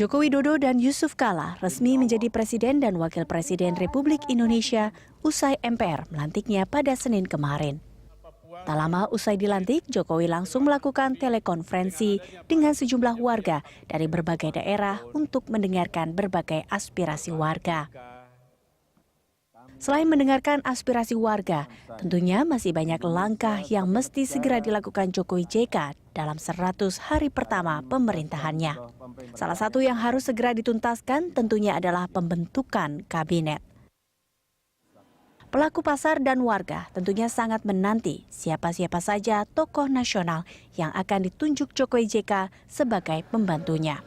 Joko Widodo dan Yusuf Kala resmi menjadi Presiden dan Wakil Presiden Republik Indonesia usai MPR melantiknya pada Senin kemarin. Tak lama usai dilantik, Jokowi langsung melakukan telekonferensi dengan sejumlah warga dari berbagai daerah untuk mendengarkan berbagai aspirasi warga. Selain mendengarkan aspirasi warga, tentunya masih banyak langkah yang mesti segera dilakukan Jokowi JK dalam 100 hari pertama pemerintahannya. Salah satu yang harus segera dituntaskan tentunya adalah pembentukan kabinet. Pelaku pasar dan warga tentunya sangat menanti siapa-siapa saja tokoh nasional yang akan ditunjuk Jokowi JK sebagai pembantunya.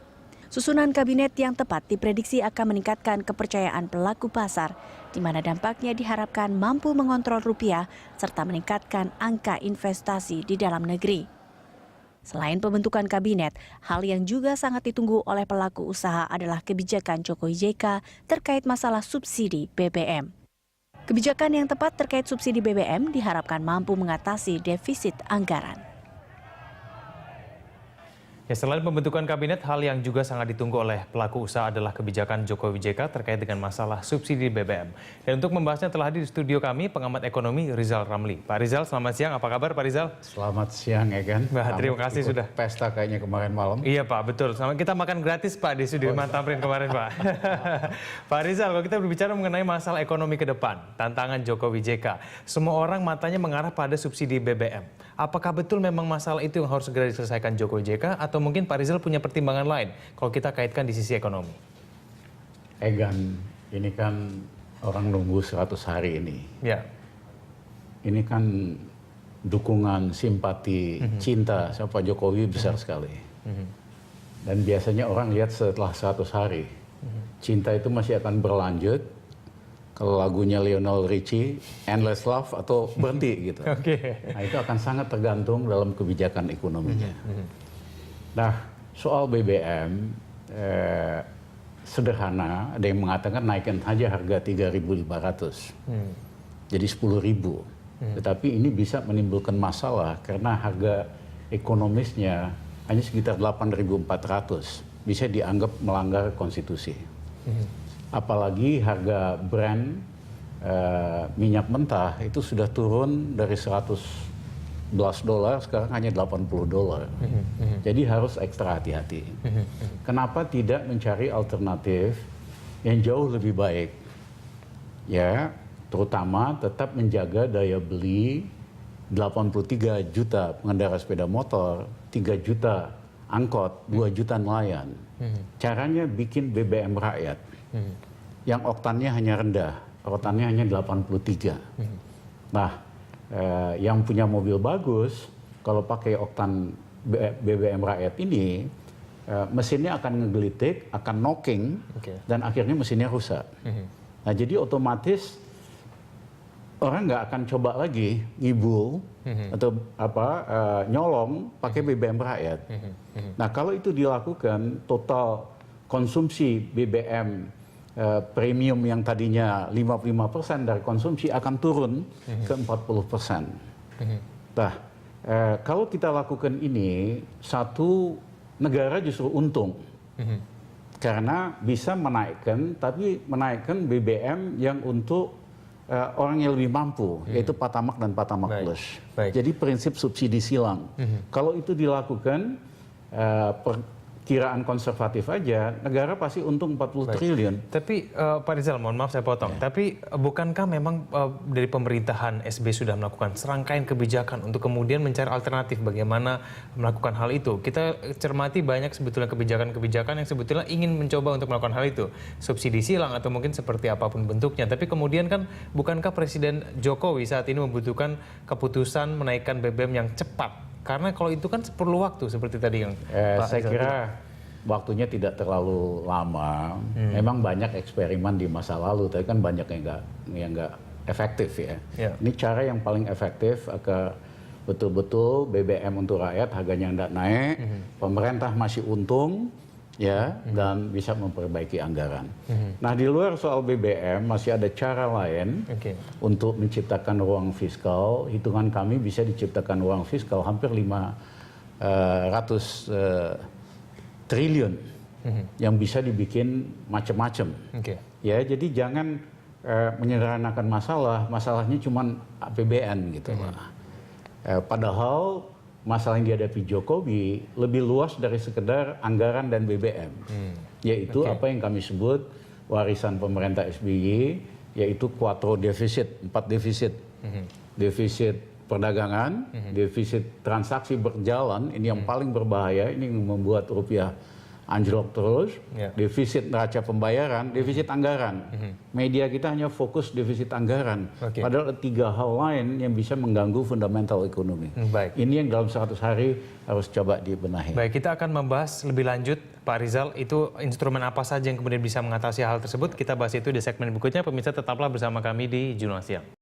Susunan kabinet yang tepat diprediksi akan meningkatkan kepercayaan pelaku pasar, di mana dampaknya diharapkan mampu mengontrol rupiah serta meningkatkan angka investasi di dalam negeri. Selain pembentukan kabinet, hal yang juga sangat ditunggu oleh pelaku usaha adalah kebijakan Jokowi JK terkait masalah subsidi BBM. Kebijakan yang tepat terkait subsidi BBM diharapkan mampu mengatasi defisit anggaran. Ya, selain pembentukan kabinet, hal yang juga sangat ditunggu oleh pelaku usaha adalah kebijakan Jokowi JK terkait dengan masalah subsidi BBM. Dan untuk membahasnya telah hadir di studio kami pengamat ekonomi Rizal Ramli. Pak Rizal, selamat siang. Apa kabar Pak Rizal? Selamat siang, Egan. Terima kasih sudah. Pesta kayaknya kemarin malam. Iya Pak, betul. Sama kita makan gratis Pak di Sudirman Tamrin kemarin Pak. Pak Rizal, kalau kita berbicara mengenai masalah ekonomi ke depan, tantangan Jokowi JK, semua orang matanya mengarah pada subsidi BBM. Apakah betul memang masalah itu yang harus segera diselesaikan Jokowi JK atau mungkin Pak Rizal punya pertimbangan lain kalau kita kaitkan di sisi ekonomi? Egan, ini kan orang nunggu 100 hari ini. Ya. Ini kan dukungan, simpati, cinta sama Pak Jokowi besar sekali. Dan biasanya orang lihat setelah 100 hari, cinta itu masih akan berlanjut. Kalau lagunya Lionel Richie, Endless Love atau berhenti gitu. Nah, itu akan sangat tergantung dalam kebijakan ekonominya. Nah, soal BBM, sederhana, ada yang mengatakan naikkan saja harga 3.500, jadi 10.000. Tetapi ini bisa menimbulkan masalah karena harga ekonomisnya hanya sekitar 8.400, bisa dianggap melanggar konstitusi. Apalagi harga Brent minyak mentah itu sudah turun dari $111 sekarang hanya $80. Jadi harus ekstra hati-hati. Kenapa tidak mencari alternatif yang jauh lebih baik? Ya, terutama tetap menjaga daya beli 83 juta pengendara sepeda motor, 3 juta angkot, 2 juta nelayan. Caranya bikin BBM rakyat. Yang oktannya hanya rendah, oktannya hanya 83. Nah, yang punya mobil bagus, kalau pakai oktan BBM rakyat ini, mesinnya akan ngegelitik, akan knocking, dan akhirnya mesinnya rusak. Nah, jadi otomatis orang nggak akan coba lagi ngibul atau nyolong pakai BBM rakyat. Nah, kalau itu dilakukan, total konsumsi BBM premium yang tadinya 55% dari konsumsi akan turun ke 40%. Nah, kalau kita lakukan ini, satu negara justru untung. Karena bisa menaikkan, tapi menaikkan BBM yang untuk orang yang lebih mampu, yaitu Patamak dan Patamak Plus. Jadi prinsip subsidi silang. Kalau itu dilakukan, kiraan konservatif aja, negara pasti untung 40 triliun. Tapi Pak Rizal, mohon maaf saya potong. Tapi bukankah memang dari pemerintahan SBY sudah melakukan serangkaian kebijakan untuk kemudian mencari alternatif bagaimana melakukan hal itu? Kita cermati banyak sebetulnya kebijakan-kebijakan yang sebetulnya ingin mencoba untuk melakukan hal itu. Subsidi silang atau mungkin seperti apapun bentuknya. Tapi kemudian kan bukankah Presiden Jokowi saat ini membutuhkan keputusan menaikkan BBM yang cepat? Karena kalau itu kan perlu waktu seperti tadi yang saya kira waktunya tidak terlalu lama. Memang banyak eksperimen di masa lalu, tapi kan banyak yang nggak efektif ya. Ini cara yang paling efektif agar betul-betul BBM untuk rakyat harganya tidak naik, pemerintah masih untung, ya, dan bisa memperbaiki anggaran. Nah, di luar soal BBM masih ada cara lain untuk menciptakan ruang fiskal. Hitungan kami bisa diciptakan ruang fiskal hampir 500 triliun yang bisa dibikin macam-macam. Oke. Ya, jadi jangan menyederhanakan masalahnya cuma APBN gitu loh. Padahal masalah yang dihadapi Jokowi lebih luas dari sekedar anggaran dan BBM, yaitu apa yang kami sebut warisan pemerintah SBY, yaitu quattro defisit, 4 defisit, defisit perdagangan, defisit transaksi berjalan, ini yang paling berbahaya, ini yang membuat rupiah anjlok terus, defisit neraca pembayaran, defisit anggaran. Media kita hanya fokus defisit anggaran, padahal ada 3 hal lain yang bisa mengganggu fundamental ekonomi. Baik. Ini yang dalam 100 hari harus coba dibenahi. Baik, kita akan membahas lebih lanjut, Pak Rizal, itu instrumen apa saja yang kemudian bisa mengatasi hal tersebut. Kita bahas itu di segmen berikutnya. Pemirsa, tetaplah bersama kami di Jurnal Siang.